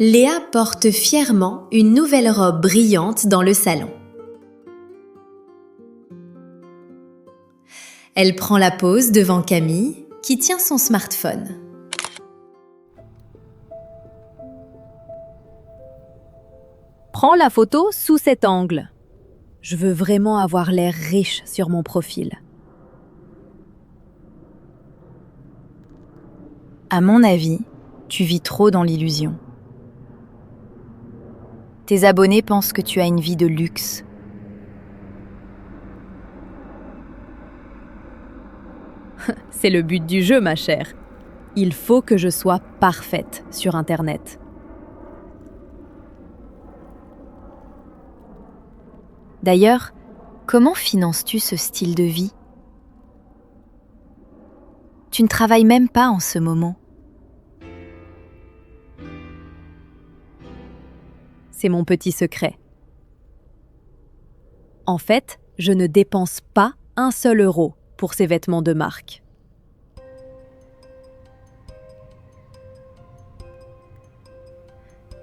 Léa porte fièrement une nouvelle robe brillante dans le salon. Elle prend la pose devant Camille, qui tient son smartphone. Prends la photo sous cet angle. Je veux vraiment avoir l'air riche sur mon profil. À mon avis, tu vis trop dans l'illusion. Tes abonnés pensent que tu as une vie de luxe. C'est le but du jeu, ma chère. Il faut que je sois parfaite sur Internet. D'ailleurs, comment finances-tu ce style de vie ? Tu ne travailles même pas en ce moment. C'est mon petit secret. En fait, je ne dépense pas un seul euro pour ces vêtements de marque.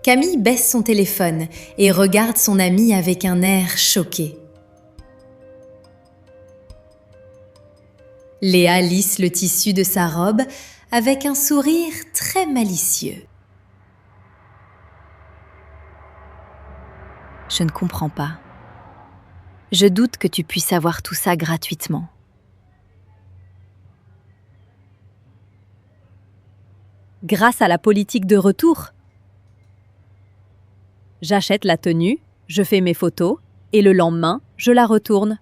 Camille baisse son téléphone et regarde son amie avec un air choqué. Léa lisse le tissu de sa robe avec un sourire très malicieux. Je ne comprends pas. Je doute que tu puisses avoir tout ça gratuitement. Grâce à la politique de retour. J'achète la tenue, je fais mes photos et le lendemain, je la retourne.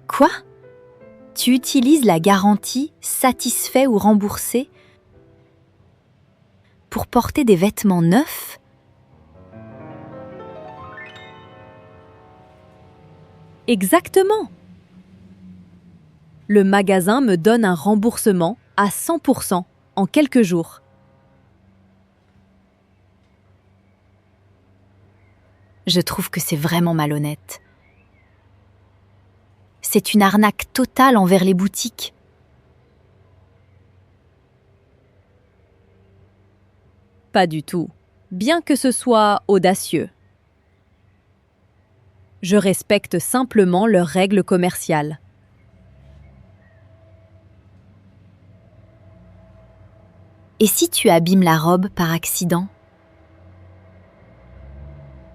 Quoi ? Tu utilises la garantie satisfait ou remboursé pour porter des vêtements neufs ? Exactement. Le magasin me donne un remboursement à 100% en quelques jours. Je trouve que c'est vraiment malhonnête. C'est une arnaque totale envers les boutiques. Pas du tout, bien que ce soit audacieux. Je respecte simplement leurs règles commerciales. Et si tu abîmes la robe par accident ?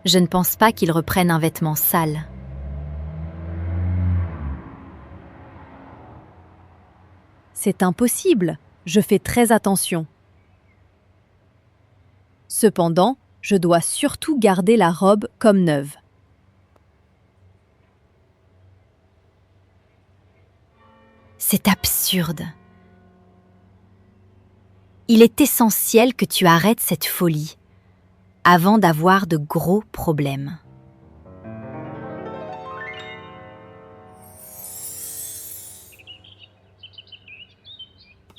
Je ne pense pas qu'ils reprennent un vêtement sale. C'est impossible, je fais très attention. Cependant, je dois surtout garder la robe comme neuve. C'est absurde. Il est essentiel que tu arrêtes cette folie avant d'avoir de gros problèmes.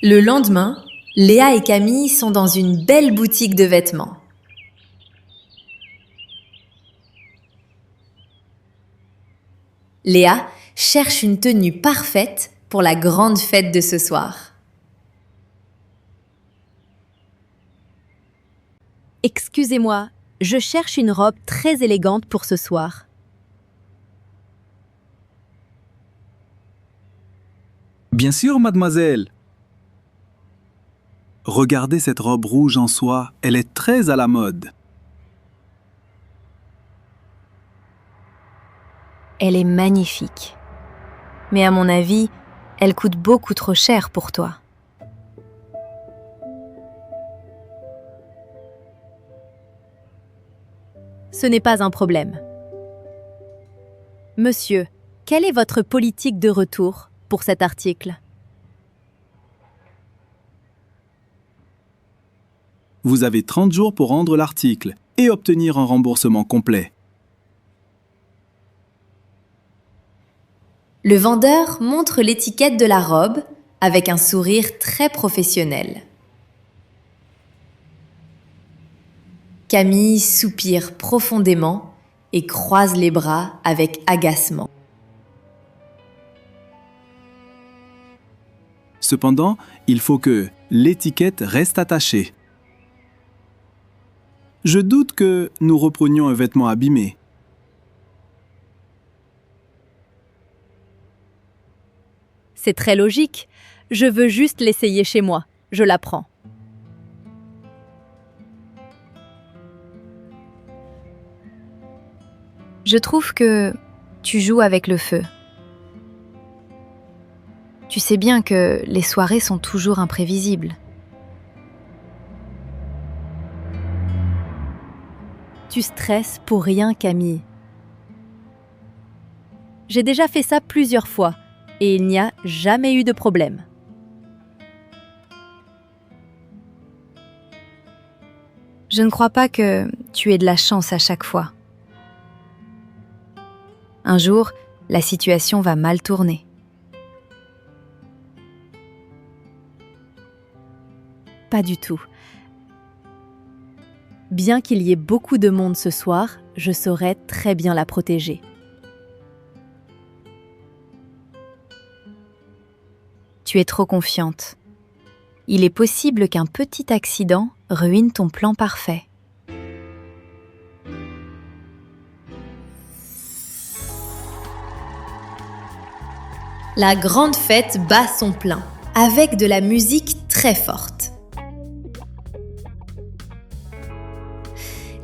Le lendemain, Léa et Camille sont dans une belle boutique de vêtements. Léa cherche une tenue parfaite pour la grande fête de ce soir. Excusez-moi, je cherche une robe très élégante pour ce soir. Bien sûr, mademoiselle. Regardez cette robe rouge en soie, elle est très à la mode. Elle est magnifique. Mais à mon avis, elle coûte beaucoup trop cher pour toi. Ce n'est pas un problème. Monsieur, quelle est votre politique de retour pour cet article ? Vous avez 30 jours pour rendre l'article et obtenir un remboursement complet. Le vendeur montre l'étiquette de la robe avec un sourire très professionnel. Camille soupire profondément et croise les bras avec agacement. Cependant, il faut que l'étiquette reste attachée. Je doute que nous reprenions un vêtement abîmé. C'est très logique. Je veux juste l'essayer chez moi. Je la prends. Je trouve que tu joues avec le feu. Tu sais bien que les soirées sont toujours imprévisibles. Tu stresses pour rien, Camille. J'ai déjà fait ça plusieurs fois et il n'y a jamais eu de problème. Je ne crois pas que tu aies de la chance à chaque fois. Un jour, la situation va mal tourner. Pas du tout. Bien qu'il y ait beaucoup de monde ce soir, je saurai très bien la protéger. Tu es trop confiante. Il est possible qu'un petit accident ruine ton plan parfait. La grande fête bat son plein, avec de la musique très forte.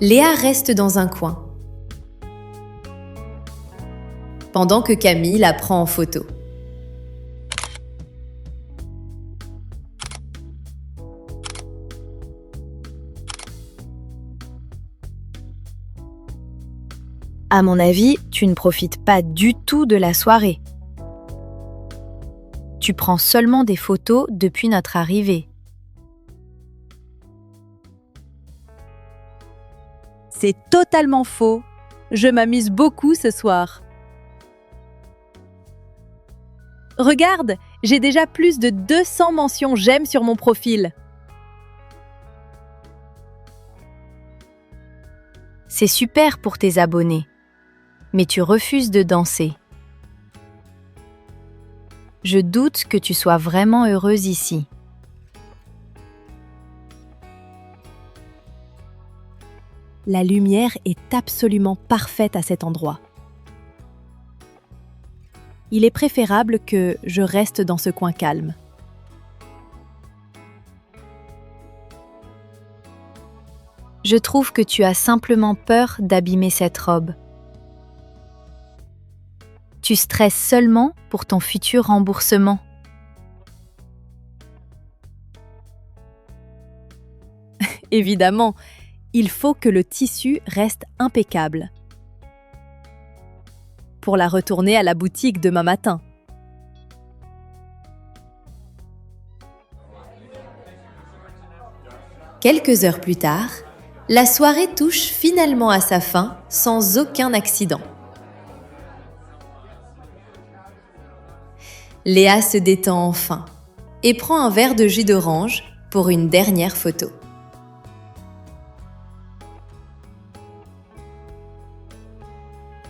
Léa reste dans un coin, pendant que Camille la prend en photo. À mon avis, tu ne profites pas du tout de la soirée. Tu prends seulement des photos depuis notre arrivée. C'est totalement faux. Je m'amuse beaucoup ce soir. Regarde, j'ai déjà plus de 200 mentions j'aime sur mon profil. C'est super pour tes abonnés, mais tu refuses de danser. Je doute que tu sois vraiment heureuse ici. La lumière est absolument parfaite à cet endroit. Il est préférable que je reste dans ce coin calme. Je trouve que tu as simplement peur d'abîmer cette robe. Tu stresses seulement pour ton futur remboursement. Évidemment, il faut que le tissu reste impeccable. Pour la retourner à la boutique demain matin. Quelques heures plus tard, la soirée touche finalement à sa fin sans aucun accident. Léa se détend enfin et prend un verre de jus d'orange pour une dernière photo.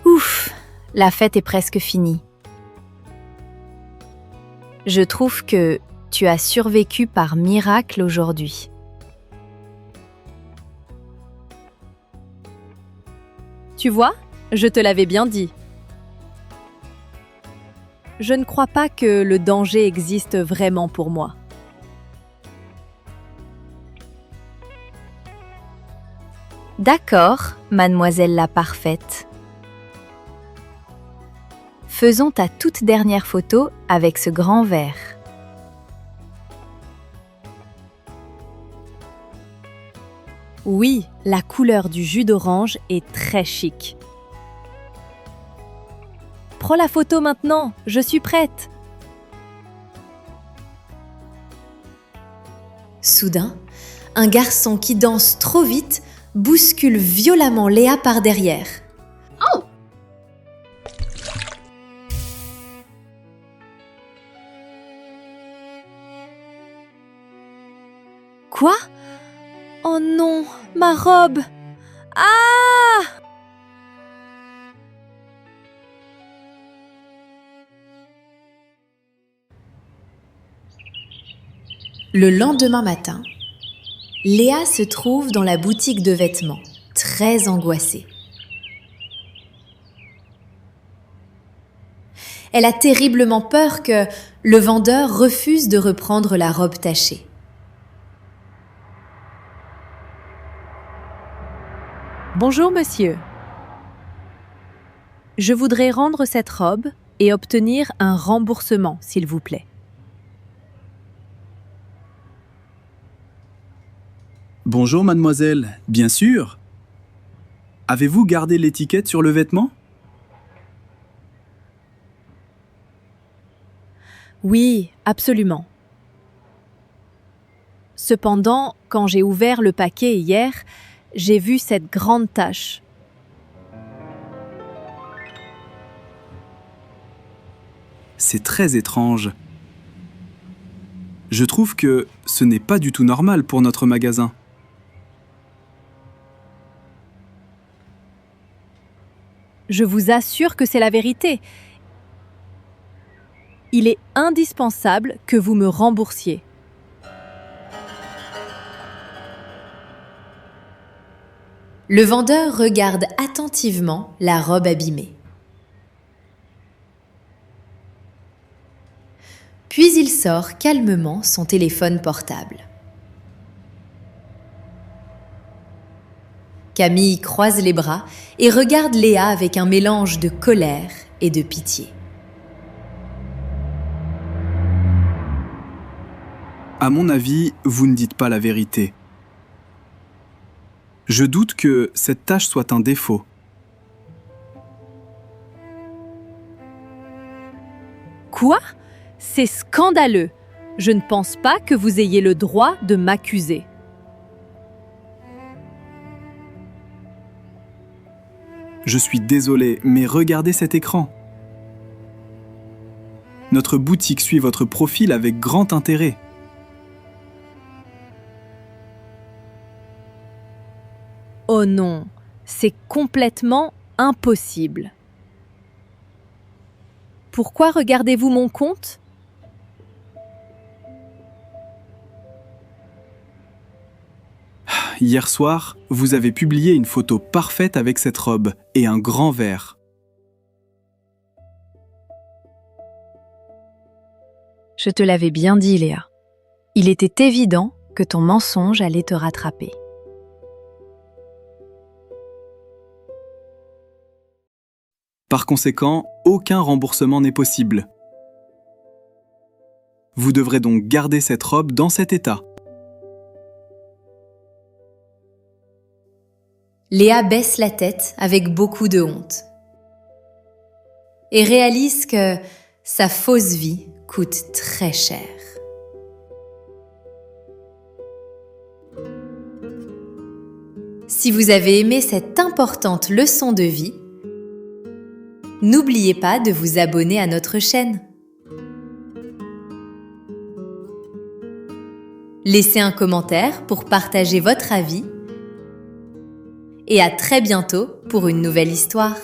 Ouf, la fête est presque finie. Je trouve que tu as survécu par miracle aujourd'hui. Tu vois, je te l'avais bien dit. Je ne crois pas que le danger existe vraiment pour moi. D'accord, mademoiselle la parfaite. Faisons ta toute dernière photo avec ce grand verre. Oui, la couleur du jus d'orange est très chic. Prends la photo maintenant, je suis prête. Soudain, un garçon qui danse trop vite bouscule violemment Léa par derrière. Oh! Quoi? Oh non, ma robe! Ah! Le lendemain matin, Léa se trouve dans la boutique de vêtements, très angoissée. Elle a terriblement peur que le vendeur refuse de reprendre la robe tachée. Bonjour monsieur. Je voudrais rendre cette robe et obtenir un remboursement, s'il vous plaît. Bonjour mademoiselle, bien sûr. Avez-vous gardé l'étiquette sur le vêtement? Oui, absolument. Cependant, quand j'ai ouvert le paquet hier, j'ai vu cette grande tache. C'est très étrange. Je trouve que ce n'est pas du tout normal pour notre magasin. Je vous assure que c'est la vérité. Il est indispensable que vous me remboursiez. Le vendeur regarde attentivement la robe abîmée. Puis il sort calmement son téléphone portable. Camille croise les bras et regarde Léa avec un mélange de colère et de pitié. À mon avis, vous ne dites pas la vérité. Je doute que cette tache soit un défaut. Quoi? C'est scandaleux. Je ne pense pas que vous ayez le droit de m'accuser. Je suis désolé, mais regardez cet écran. Notre boutique suit votre profil avec grand intérêt. Oh non, c'est complètement impossible. Pourquoi regardez-vous mon compte? Hier soir, vous avez publié une photo parfaite avec cette robe et un grand verre. Je te l'avais bien dit, Léa. Il était évident que ton mensonge allait te rattraper. Par conséquent, aucun remboursement n'est possible. Vous devrez donc garder cette robe dans cet état. Léa baisse la tête avec beaucoup de honte et réalise que sa fausse vie coûte très cher. Si vous avez aimé cette importante leçon de vie, n'oubliez pas de vous abonner à notre chaîne. Laissez un commentaire pour partager votre avis et à très bientôt pour une nouvelle histoire.